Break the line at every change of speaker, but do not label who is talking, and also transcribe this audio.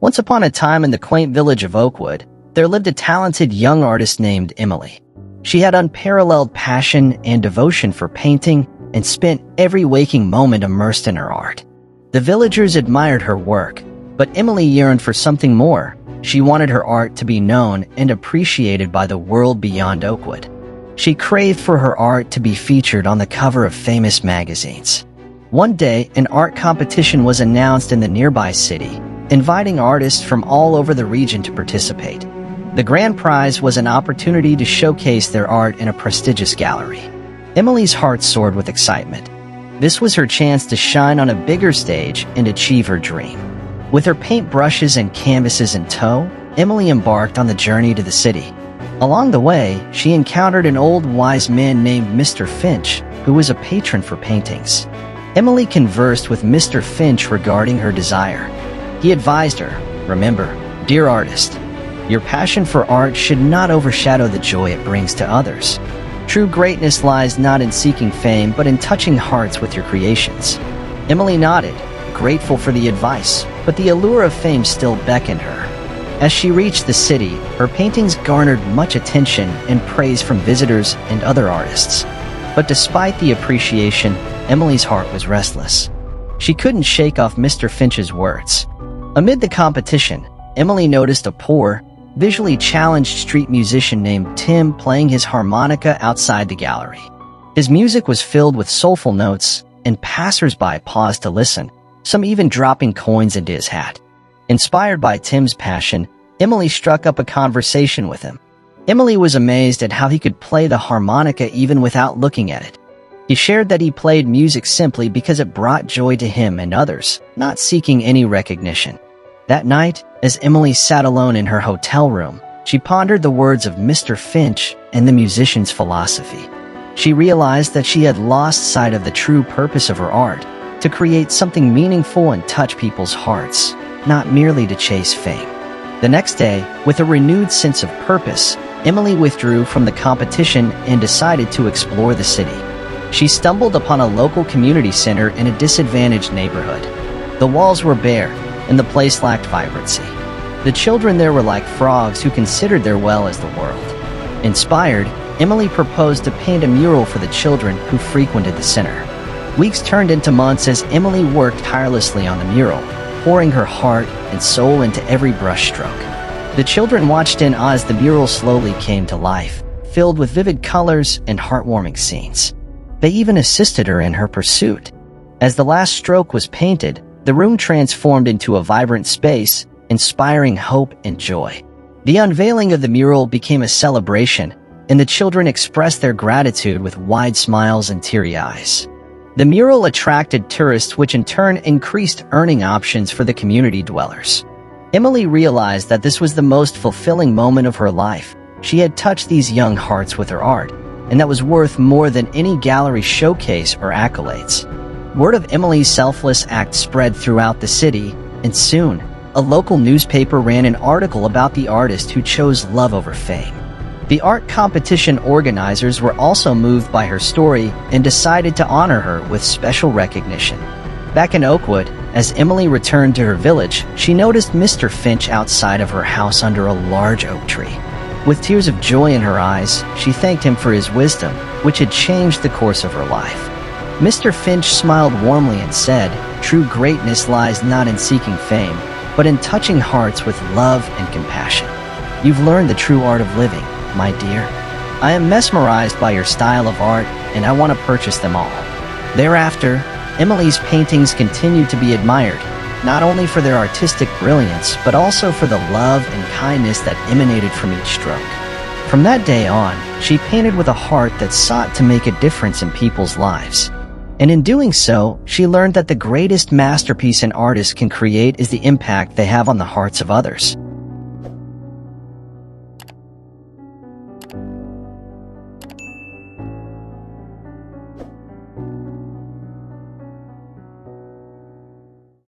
Once upon a time in the quaint village of Oakwood, there lived a talented young artist named Emily. She had unparalleled passion and devotion for painting and spent every waking moment immersed in her art. The villagers admired her work, but Emily yearned for something more. She wanted her art to be known and appreciated by the world beyond Oakwood. She craved for her art to be featured on the cover of famous magazines. One day, an art competition was announced in the nearby city, inviting artists from all over the region to participate. The grand prize was an opportunity to showcase their art in a prestigious gallery. Emily's heart soared with excitement. This was her chance to shine on a bigger stage and achieve her dream. With her paint brushes and canvases in tow, Emily embarked on the journey to the city. Along the way, she encountered an old wise man named Mr. Finch, who was a patron for paintings. Emily conversed with Mr. Finch regarding her desire. He advised her, "Remember, dear artist, your passion for art should not overshadow the joy it brings to others. True greatness lies not in seeking fame, but in touching hearts with your creations." Emily nodded, grateful for the advice, but the allure of fame still beckoned her. As she reached the city, her paintings garnered much attention and praise from visitors and other artists. But despite the appreciation, Emily's heart was restless. She couldn't shake off Mr. Finch's words. Amid the competition, Emily noticed a poor, visually challenged street musician named Tim playing his harmonica outside the gallery. His music was filled with soulful notes, and passers-by paused to listen, some even dropping coins into his hat. Inspired by Tim's passion, Emily struck up a conversation with him. Emily was amazed at how he could play the harmonica even without looking at it. He shared that he played music simply because it brought joy to him and others, not seeking any recognition. That night, as Emily sat alone in her hotel room, she pondered the words of Mr. Finch and the musician's philosophy. She realized that she had lost sight of the true purpose of her art, to create something meaningful and touch people's hearts, not merely to chase fame. The next day, with a renewed sense of purpose, Emily withdrew from the competition and decided to explore the city. She stumbled upon a local community center in a disadvantaged neighborhood. The walls were bare, and the place lacked vibrancy. The children there were like frogs who considered their well as the world. Inspired, Emily proposed to paint a mural for the children who frequented the center. Weeks turned into months as Emily worked tirelessly on the mural, pouring her heart and soul into every brushstroke. The children watched in awe as the mural slowly came to life, filled with vivid colors and heartwarming scenes. They even assisted her in her pursuit. As the last stroke was painted, the room transformed into a vibrant space, inspiring hope and joy. The unveiling of the mural became a celebration, and the children expressed their gratitude with wide smiles and teary eyes. The mural attracted tourists, which in turn increased earning options for the community dwellers. Emily realized that this was the most fulfilling moment of her life. She had touched these young hearts with her art, and that was worth more than any gallery showcase or accolades. Word of Emily's selfless act spread throughout the city, and soon, a local newspaper ran an article about the artist who chose love over fame. The art competition organizers were also moved by her story and decided to honor her with special recognition. Back in Oakwood, as Emily returned to her village, she noticed Mr. Finch outside of her house under a large oak tree. With tears of joy in her eyes, she thanked him for his wisdom, which had changed the course of her life. Mr. Finch smiled warmly and said, "True greatness lies not in seeking fame, but in touching hearts with love and compassion. You've learned the true art of living, my dear. I am mesmerized by your style of art, and I want to purchase them all." Thereafter, Emily's paintings continued to be admired, not only for their artistic brilliance, but also for the love and kindness that emanated from each stroke. From that day on, she painted with a heart that sought to make a difference in people's lives. And in doing so, she learned that the greatest masterpiece an artist can create is the impact they have on the hearts of others.